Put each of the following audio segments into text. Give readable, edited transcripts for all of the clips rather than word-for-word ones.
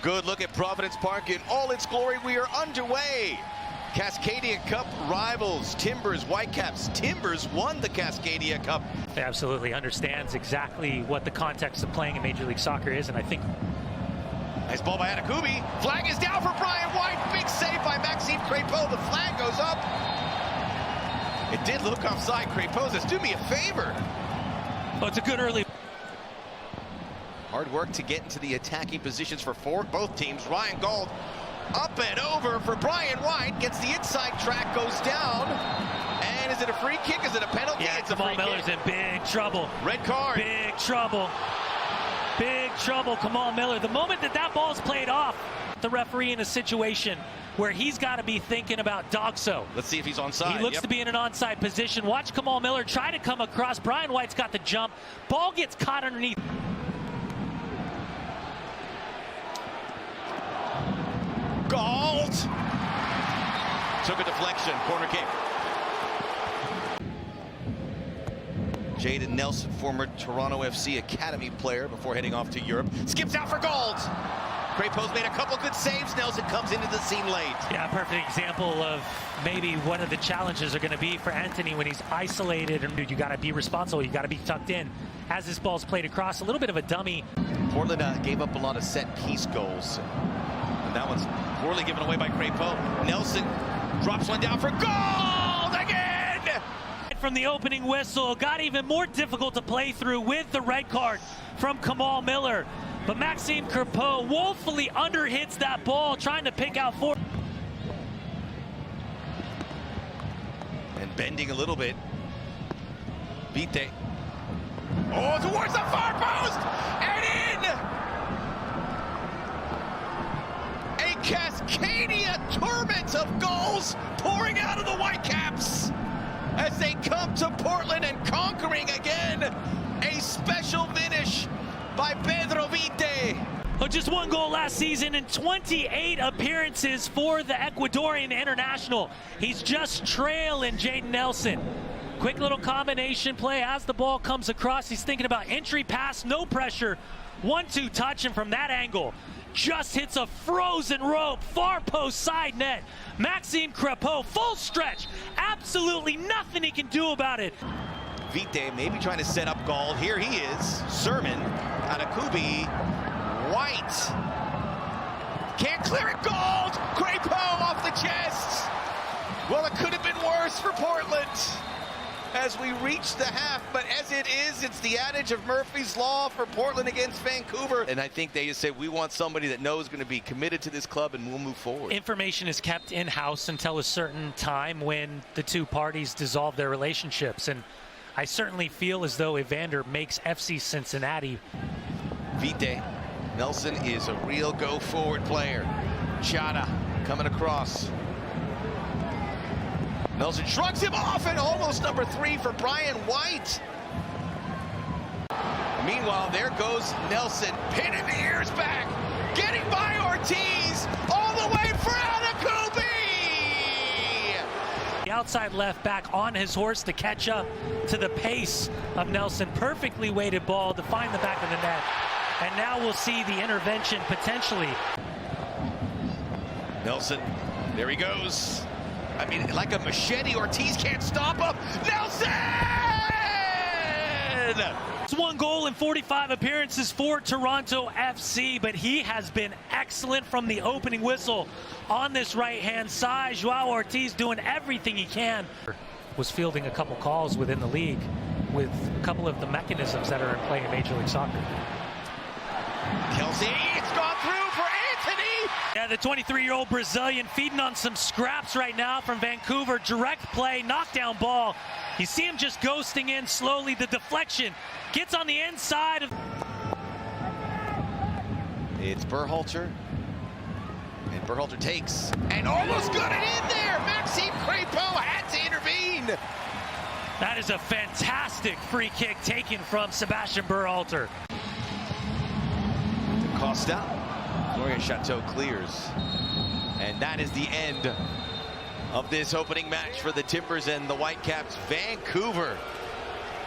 Good look at Providence Park in all its glory. We are underway. Cascadia Cup rivals, Timbers, Whitecaps. Timbers won the Cascadia Cup. Absolutely understands exactly what the context of playing in Major League Soccer is, and I think... Nice ball by Anakubi. Flag is down for Brian White. Big save by Maxime Crépeau. The flag goes up. It did look offside. Crépeau says, do me a favor. Oh, it's a good early... Hard work to get into the attacking positions for both teams. Ryan Gauld up and over for Brian White. Gets the inside track, goes down. And is it a free kick? Is it a penalty? Yeah, it's a free kick. Miller's in big trouble. Red card. Big trouble. Big trouble, Kamal Miller. The moment that ball's played off, the referee in a situation where he's got to be thinking about Dogso. Let's see if he's onside. He looks to be in an onside position. Watch Kamal Miller try to come across. Brian White's got the jump. Ball gets caught underneath. Gauld took a deflection, corner kick. Jaden Nelson, former Toronto FC Academy player before heading off to Europe, skips out for Gauld. Crépeau's made a couple good saves. Nelson comes into the scene late. Yeah, perfect example of maybe one of the challenges are going to be for Anthony when he's isolated. And you got to be responsible. You got to be tucked in. As this ball's played across, a little bit of a dummy. Portland gave up a lot of set-piece goals. And that one's poorly given away by Crépeau. Nelson drops one down for Gauld again! From the opening whistle, got even more difficult to play through with the red card from Kamal Miller. But Maxime Crépeau woefully underhits that ball, trying to pick out four. And bending a little bit. Vite. Oh, towards the far post! And in! A Cascadia torrent of goals pouring out of the Whitecaps as they come to Portland and conquering again. A special finish by Pedro Vite. Oh, just one goal last season and 28 appearances for the Ecuadorian international. He's just trailing Jaden Nelson. Quick little combination play as the ball comes across. He's thinking about entry pass, no pressure. 1-2 touch, and from that angle, just hits a frozen rope, far post side net. Maxime Crépeau, full stretch. Absolutely nothing he can do about it. Vite maybe trying to set up Gauld. Here he is. Sermon, Anakubi, White. Can't clear it, Gauld! Crépeau off the chest! Well, it could have been worse for Portland as we reach the half, but as it is, it's the adage of Murphy's Law for Portland against Vancouver. And I think they just say, we want somebody that knows going to be committed to this club and we'll move forward. Information is kept in-house until a certain time when the two parties dissolve their relationships. And I certainly feel as though Evander makes FC Cincinnati. Vite. Nelson is a real go-forward player. Chata coming across. Nelson shrugs him off, and almost number 3 for Brian White. Meanwhile, there goes Nelson, pinning the ears back, getting by Ortiz, all the way for Anakubi! The outside left back on his horse to catch up to the pace of Nelson. Perfectly weighted ball to find the back of the net. And now we'll see the intervention potentially. Nelson, there he goes. I mean, like a machete, Ortiz can't stop him. Nelson! It's 1 goal in 45 appearances for Toronto FC, but he has been excellent from the opening whistle on this right-hand side. Joao Ortiz doing everything he can. Was fielding a couple calls within the league with a couple of the mechanisms that are in play in Major League Soccer. Kelsey, it's gone through for Anthony! Yeah, the 23-year-old Brazilian feeding on some scraps right now from Vancouver. Direct play, knockdown ball. You see him just ghosting in slowly. The deflection gets on the inside. It's Berhalter. And Berhalter takes and almost got it in there. Maxime Crépeau had to intervene. That is a fantastic free kick taken from Sebastian Berhalter. Costa. Florian Chateau clears. And that is the end of this opening match for the Timbers and the Whitecaps. Vancouver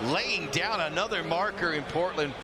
laying down another marker in Portland.